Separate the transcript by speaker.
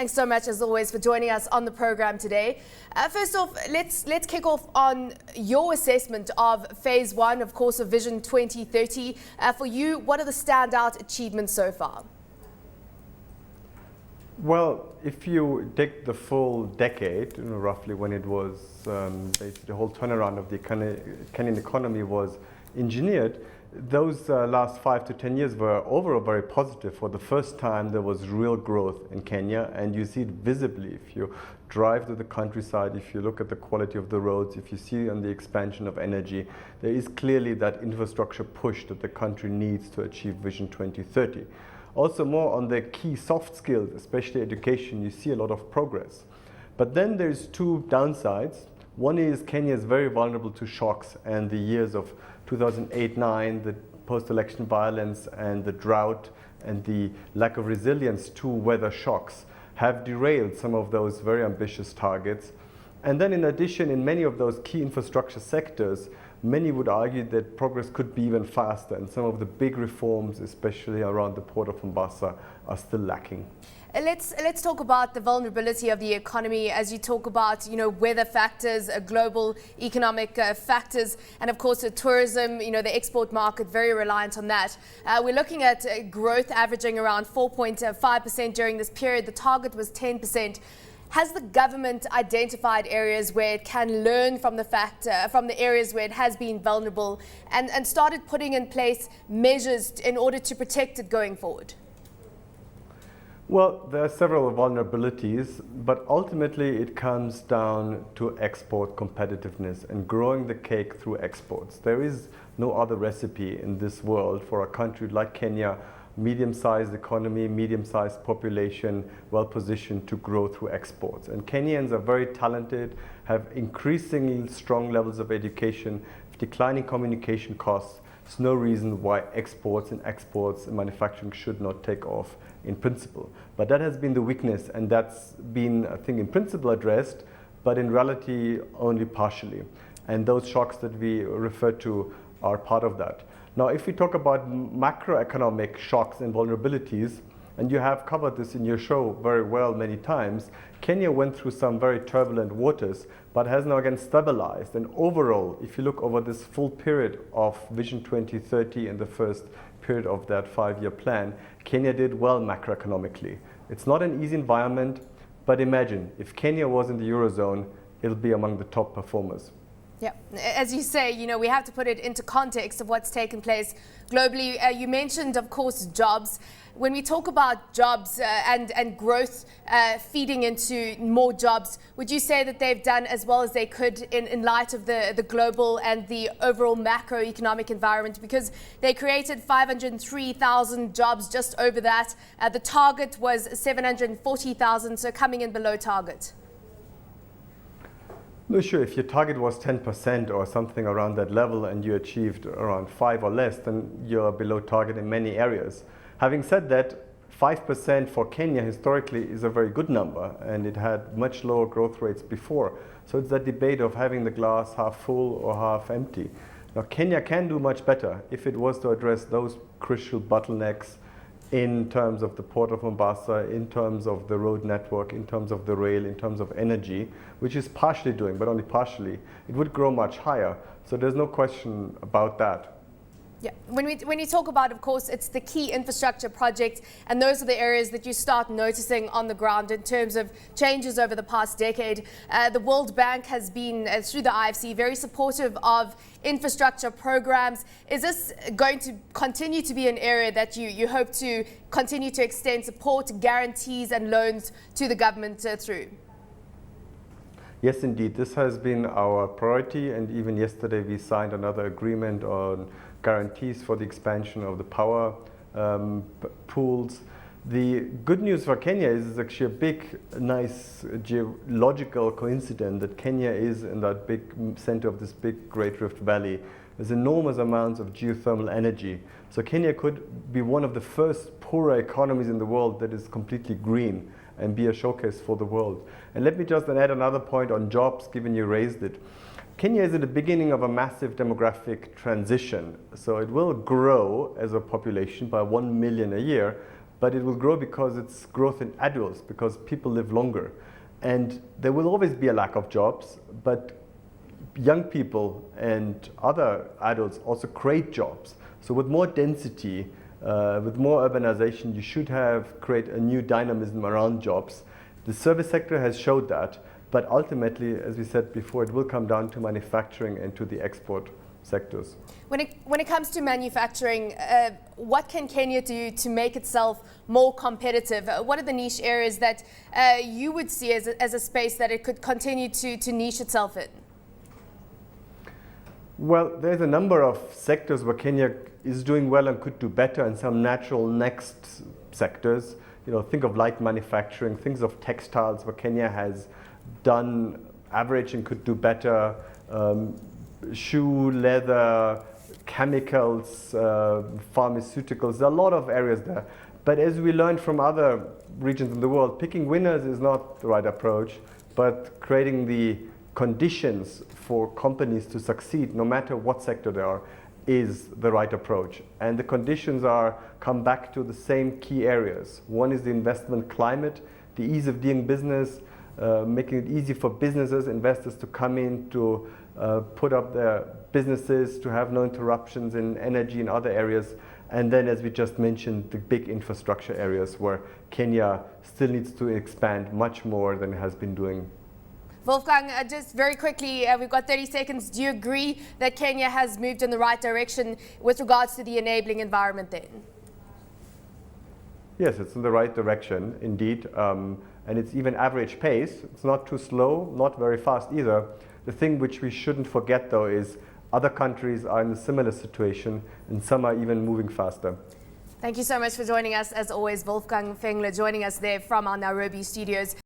Speaker 1: Thanks so much, as always, for joining us on the program today. First off, let's kick off on your assessment of Phase 1, of course, of Vision 2030. For you, what are the standout achievements so far?
Speaker 2: Well, if you take the full decade, roughly when it was basically the whole turnaround of the Kenyan economy was engineered, those last 5 to 10 years were overall very positive. For the first time, there was real growth in Kenya, and you see it visibly. If you drive to the countryside, if you look at the quality of the roads, if you see on the expansion of energy, there is clearly that infrastructure push that the country needs to achieve Vision 2030. Also, more on the key soft skills, especially education, you see a lot of progress. But then there's two downsides. One is Kenya is very vulnerable to shocks, and the years of 2008-9, the post-election violence and the drought and the lack of resilience to weather shocks have derailed some of those very ambitious targets. And then in addition, in many of those key infrastructure sectors, many would argue that progress could be even faster, and some of the big reforms, especially around the port of Mombasa, are still lacking.
Speaker 1: Let's talk about the vulnerability of the economy as you talk about, weather factors, global economic factors, and of course, tourism, the export market, very reliant on that. We're looking at growth averaging around 4.5% during this period. The target was 10%. Has the government identified areas where it can learn from the areas where it has been vulnerable and started putting in place measures in order to protect it going forward?
Speaker 2: Well, there are several vulnerabilities, but ultimately it comes down to export competitiveness and growing the cake through exports. There is no other recipe in this world for a country like Kenya, medium-sized economy, medium-sized population, well-positioned to grow through exports. And Kenyans are very talented, have increasingly strong levels of education, declining communication costs. There's no reason why exports and manufacturing should not take off in principle. But that has been the weakness, and that's been, I think, in principle addressed, but in reality only partially. And those shocks that we refer to are part of that. Now, if we talk about macroeconomic shocks and vulnerabilities, and you have covered this in your show very well many times, Kenya went through some very turbulent waters, but has now again stabilized. And overall, if you look over this full period of Vision 2030 and the first period of that 5-year plan, Kenya did well macroeconomically. It's not an easy environment, but imagine if Kenya was in the Eurozone, it'll be among the top performers.
Speaker 1: Yeah, as you say, we have to put it into context of what's taken place globally. You mentioned, of course, jobs. When we talk about jobs and growth feeding into more jobs, would you say that they've done as well as they could in light of the global and the overall macroeconomic environment? Because they created 503,000 jobs, just over that. The target was 740,000, so coming in below target.
Speaker 2: No, sure, if your target was 10% or something around that level and you achieved around 5 or less, then you're below target in many areas. Having said that, 5% for Kenya historically is a very good number, and it had much lower growth rates before. So it's that debate of having the glass half full or half empty. Now, Kenya can do much better if it was to address those crucial bottlenecks in terms of the port of Mombasa, in terms of the road network, in terms of the rail, in terms of energy, which is partially doing, but only partially. It would grow much higher. So there's no question about that.
Speaker 1: Yeah, when you talk about, of course, it's the key infrastructure projects, and those are the areas that you start noticing on the ground in terms of changes over the past decade. The World Bank has been, through the IFC, very supportive of infrastructure programs. Is this going to continue to be an area that you hope to continue to extend support, guarantees and loans to the government through?
Speaker 2: Yes, indeed. This has been our priority, and even yesterday we signed another agreement on guarantees for the expansion of the power pools. The good news for Kenya is it's actually a big, nice geological coincidence that Kenya is in that big center of this big Great Rift Valley. There's enormous amounts of geothermal energy. So Kenya could be one of the first poorer economies in the world that is completely green and be a showcase for the world. And let me just then add another point on jobs, given you raised it. Kenya is at the beginning of a massive demographic transition. So it will grow as a population by 1 million a year, but it will grow because it's growth in adults, because people live longer. And there will always be a lack of jobs, but young people and other adults also create jobs. So with more density, with more urbanization, you should create a new dynamism around jobs. The service sector has showed that, but ultimately, as we said before, it will come down to manufacturing and to the export sectors.
Speaker 1: When it comes to manufacturing, what can Kenya do to make itself more competitive? What are the niche areas that you would see as a space that it could continue to niche itself in?
Speaker 2: Well, there's a number of sectors where Kenya is doing well and could do better, and some natural next sectors. Think of light manufacturing, things of textiles where Kenya has done average and could do better. Shoe, leather, chemicals, pharmaceuticals, there are a lot of areas there. But as we learned from other regions in the world, picking winners is not the right approach, but creating the conditions for companies to succeed, no matter what sector they are, is the right approach. And the conditions come back to the same key areas. One is the investment climate, the ease of doing business, making it easy for businesses, investors to come in, to put up their businesses, to have no interruptions in energy and other areas. And then, as we just mentioned, the big infrastructure areas where Kenya still needs to expand much more than it has been doing.
Speaker 1: Wolfgang, just very quickly, we've got 30 seconds. Do you agree that Kenya has moved in the right direction with regards to the enabling environment then?
Speaker 2: Yes, it's in the right direction, indeed. And it's even average pace. It's not too slow, not very fast either. The thing which we shouldn't forget, though, is other countries are in a similar situation, and some are even moving faster.
Speaker 1: Thank you so much for joining us. As always, Wolfgang Fengler joining us there from our Nairobi studios.